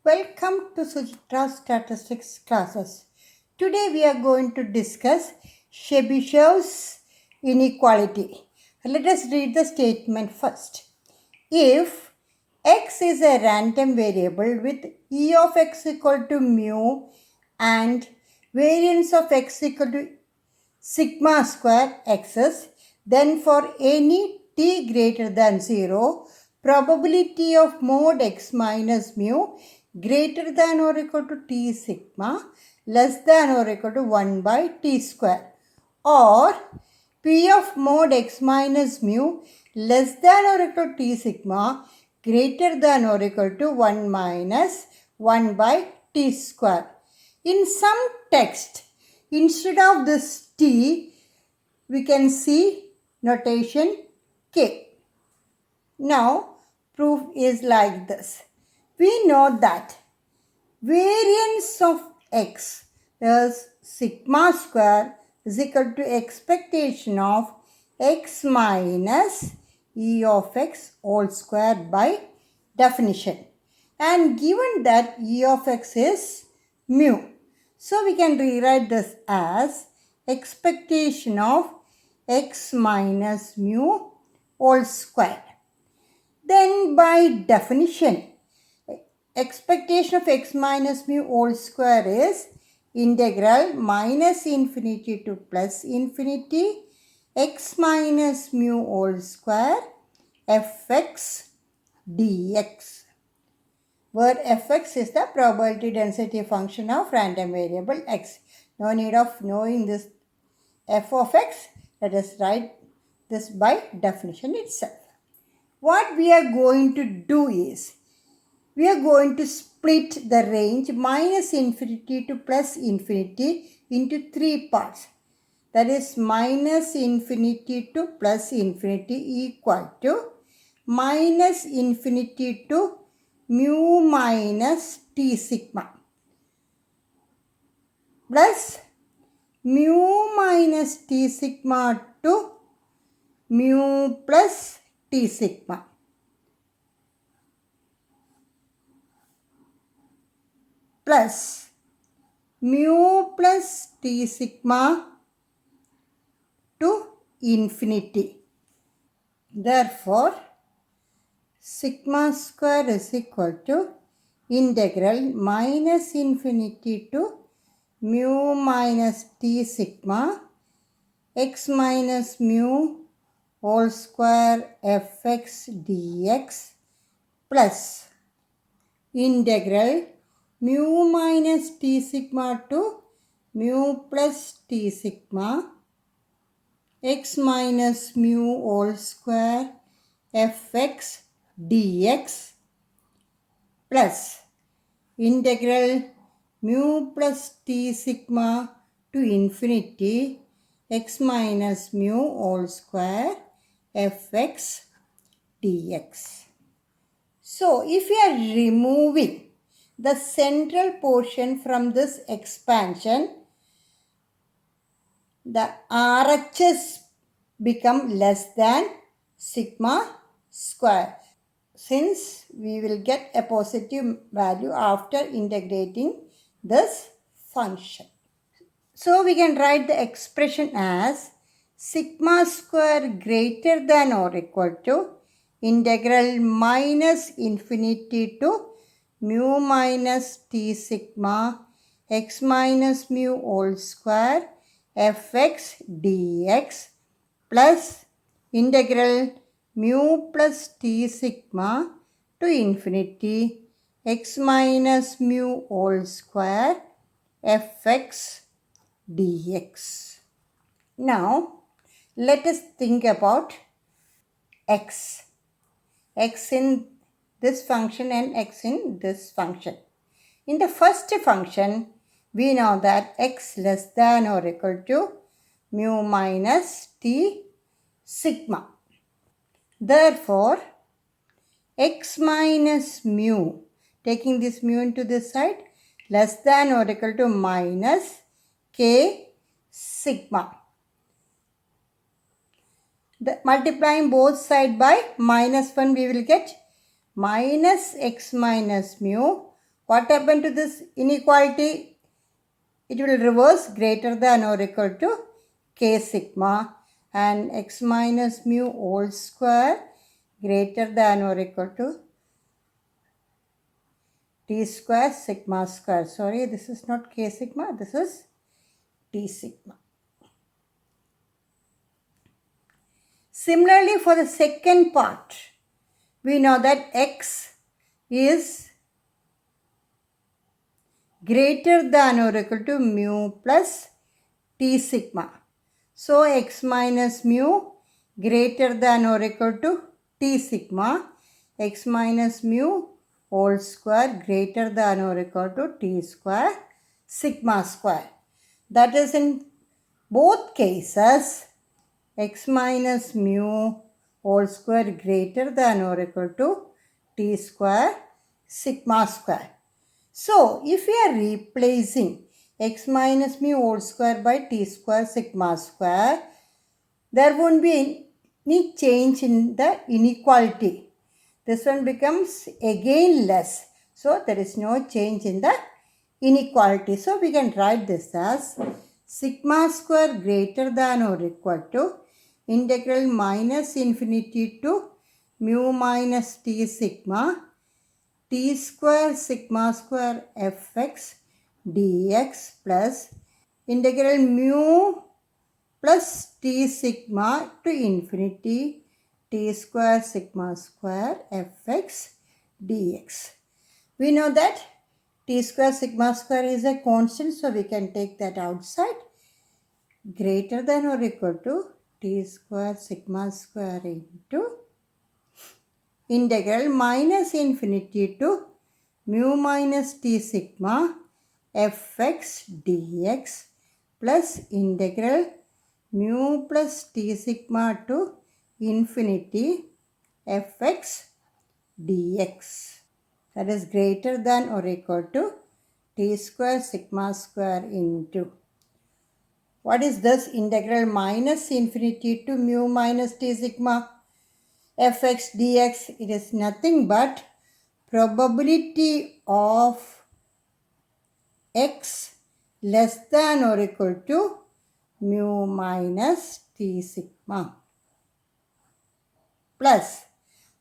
Welcome to Sujitra Statistics classes. Today we are going to discuss Chebyshev's inequality. Let us read the statement first. If x is a random variable with e of x equal to mu and variance of x equal to sigma square x's, then for any t greater than 0, probability of mod x minus mu greater than or equal to t sigma less than or equal to 1 by t square, or p of mod x minus mu less than or equal to t sigma greater than or equal to 1 minus 1 by t square. In some text, instead of this t, we can see notation k. Now, proof is like this. We know that variance of x is sigma square is equal to expectation of x minus e of x whole square by definition. And given that e of x is mu, so we can rewrite this as expectation of x minus mu whole square. Then by definition, expectation of x minus mu whole square is integral minus infinity to plus infinity x minus mu whole square fx dx, where fx is the probability density function of random variable x. No need of knowing this f of x. Let us write this by definition itself. What we are going to do is, we are going to split the range minus infinity to plus infinity into three parts. That is minus infinity to plus infinity equal to minus infinity to mu minus t sigma plus mu minus t sigma to mu plus t sigma plus mu plus t sigma to infinity. Therefore, sigma square is equal to integral minus infinity to mu minus t sigma x minus mu whole square fx dx plus integral mu minus t sigma to mu plus t sigma x minus mu whole square fx dx plus integral mu plus t sigma to infinity x minus mu whole square fx dx. So, if we are removing the central portion from this expansion, the RHS become less than sigma square, since we will get a positive value after integrating this function. So we can write the expression as sigma square greater than or equal to integral minus infinity to mu minus t sigma x minus mu whole square fx dx plus integral mu plus t sigma to infinity x minus mu whole square fx dx. Now, let us think about x. X in this function and x in this function. In the first function, we know that x less than or equal to mu minus t sigma. Therefore, x minus mu, taking this mu into this side, less than or equal to minus k sigma. Multiplying both sides by minus 1, we will get minus x minus mu What happened to this inequality? It will reverse greater than or equal to k sigma, and x minus mu whole square greater than or equal to t square sigma square. Sorry, this is not k sigma, this is t sigma. Similarly, for the second part, we know that x is greater than or equal to mu plus t sigma. So, x minus mu greater than or equal to t sigma, x minus mu whole square greater than or equal to t square sigma square. That is, in both cases, x minus mu whole square greater than or equal to t square sigma square. So, if we are replacing x minus mu whole square by t square sigma square, there won't be any change in the inequality. This one becomes again less. So, there is no change in the inequality. So, we can write this as sigma square greater than or equal to integral minus infinity to mu minus t sigma t square sigma square fx dx plus integral mu plus t sigma to infinity t square sigma square fx dx. We know that t square sigma square is a constant, so we can take that outside. Greater than or equal to t square sigma square into integral minus infinity to mu minus t sigma fx dx plus integral mu plus t sigma to infinity fx dx. That is greater than or equal to t square sigma square into. What is this? Integral minus infinity to mu minus t sigma fx dx. It is nothing but probability of x less than or equal to mu minus t sigma plus,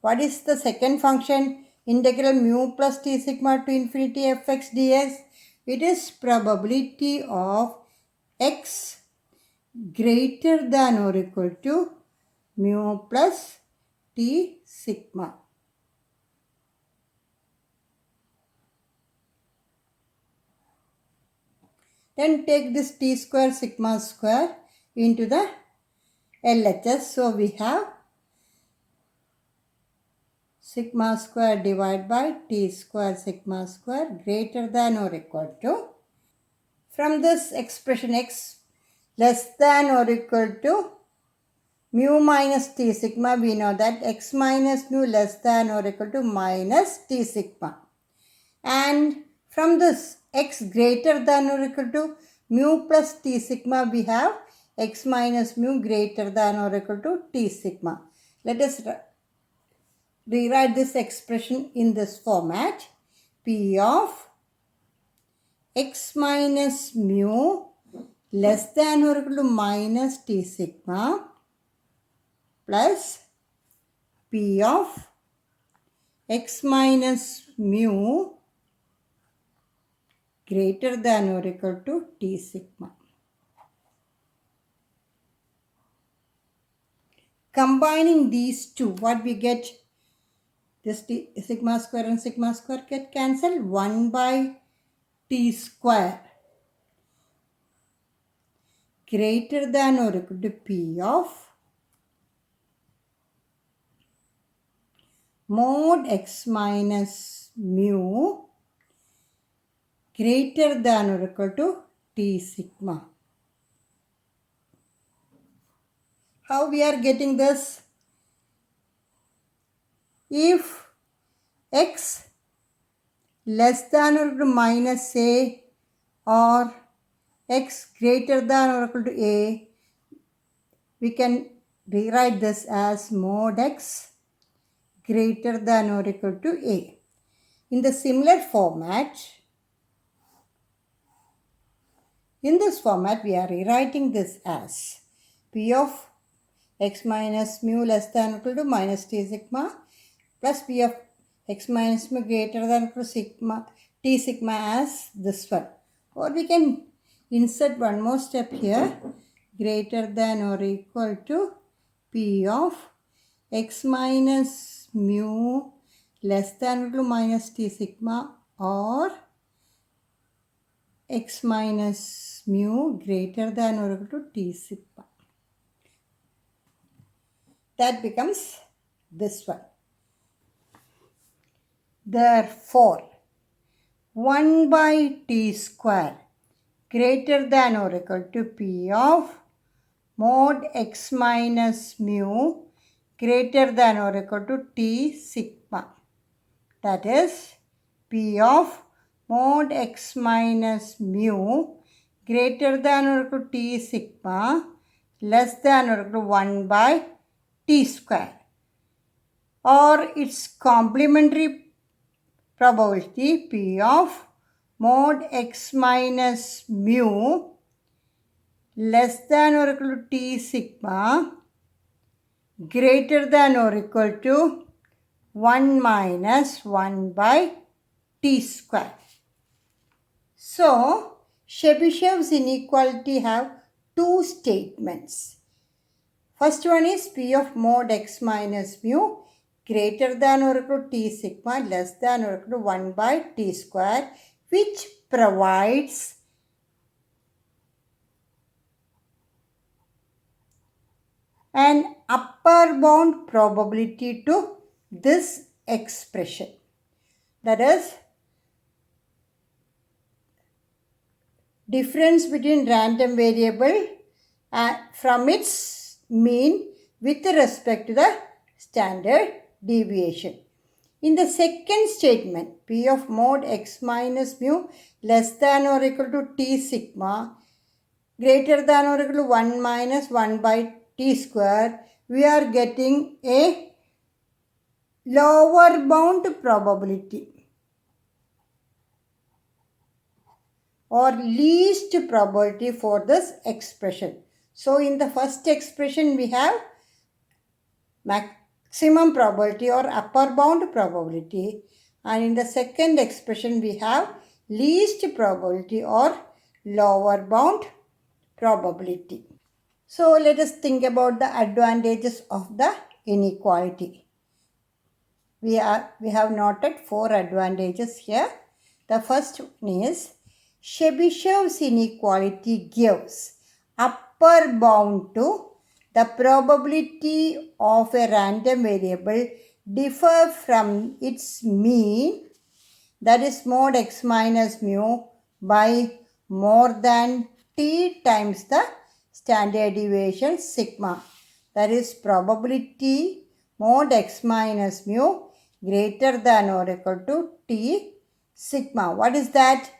what is the second function? Integral mu plus t sigma to infinity fx dx. It is probability of x greater than or equal to mu plus t sigma. Then take this t square sigma square into the LHS. So we have sigma square divided by t square sigma square greater than or equal to. From this expression x less than or equal to mu minus t sigma, we know that x minus mu less than or equal to minus t sigma. And from this x greater than or equal to mu plus t sigma, we have x minus mu greater than or equal to t sigma. Let us rewrite this expression in this format. P of x minus mu less than or equal to minus t sigma plus P of x minus mu greater than or equal to t sigma. Combining these two, what we get? This t, sigma square and sigma square get cancelled. 1 by t square greater than or equal to P of mod x minus mu greater than or equal to t sigma. How we are getting this? If x less than or equal to minus a or x greater than or equal to a, we can rewrite this as mod x greater than or equal to a. In the similar format, in this format, we are rewriting this as P of x minus mu less than or equal to minus t sigma plus P of x minus mu greater than or equal to sigma t sigma as this one. Or we can insert one more step here, greater than or equal to P of x minus mu less than or equal to minus t sigma or x minus mu greater than or equal to t sigma. That becomes this one. Therefore, 1 by t square greater than or equal to P of mod x minus mu greater than or equal to t sigma. That is P of mod x minus mu greater than or equal to t sigma less than or equal to 1 by t square, or its complementary probability P of mod x minus mu less than or equal to t sigma greater than or equal to 1 minus 1 by t square. So, Chebyshev's inequality have two statements. First one is P of mod x minus mu greater than or equal to t sigma less than or equal to 1 by t square, which provides an upper bound probability to this expression. That is, difference between random variable from its mean with respect to the standard deviation. In the second statement, P of mod x minus mu less than or equal to t sigma greater than or equal to 1 minus 1 by t square, we are getting a lower bound probability or least probability for this expression. So, in the first expression, we have maximum probability or upper bound probability, and in the second expression, we have least probability or lower bound probability. So, let us think about the advantages of the inequality. We have noted 4 advantages here. The first one is Chebyshev's inequality gives upper bound to the probability of a random variable differ from its mean, that is mod x minus mu, by more than t times the standard deviation sigma. That is probability mod x minus mu greater than or equal to t sigma. What is that?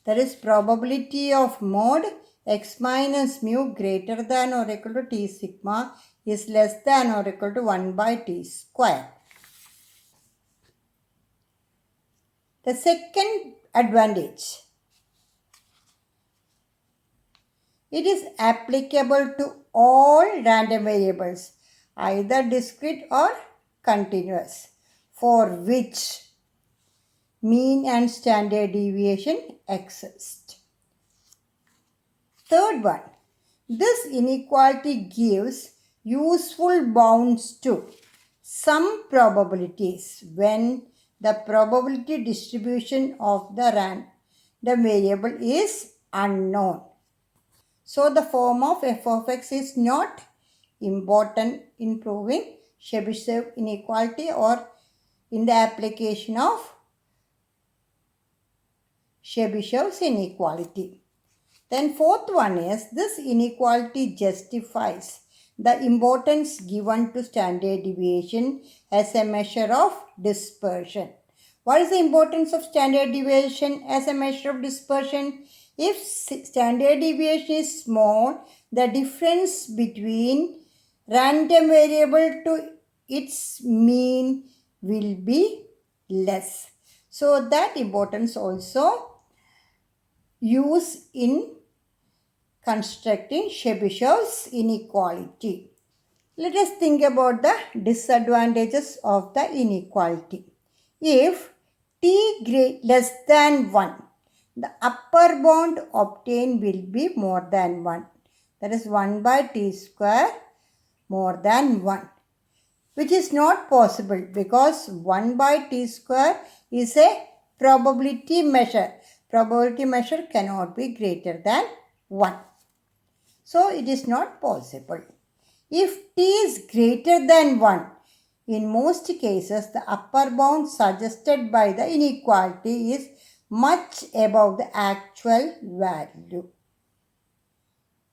That is probability of mod x minus mu greater than or equal to t sigma is less than or equal to 1 by t square. The second advantage, it is applicable to all random variables, either discrete or continuous, for which mean and standard deviation exist. Third one, this inequality gives useful bounds to some probabilities when the probability distribution of the random variable is unknown. So, the form of f of x is not important in proving Chebyshev inequality or in the application of Chebyshev's inequality. Then fourth one is this inequality justifies the importance given to standard deviation as a measure of dispersion. What is the importance of standard deviation as a measure of dispersion? If standard deviation is small, the difference between random variable to its mean will be less. So that importance also used in constructing Chebyshev's inequality. Let us think about the disadvantages of the inequality. If t less than 1, the upper bound obtained will be more than 1. That is 1 by t square more than 1, which is not possible because 1 by t square is a probability measure. Probability measure cannot be greater than 1. So it is not possible. If t is greater than 1, in most cases the upper bound suggested by the inequality is much above the actual value.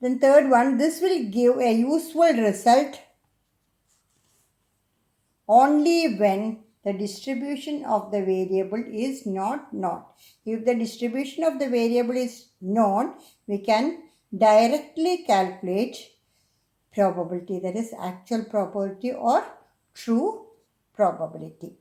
Then third one, this will give a useful result only when the distribution of the variable is not known. If the distribution of the variable is known, we can directly calculate probability, that is actual probability or true probability.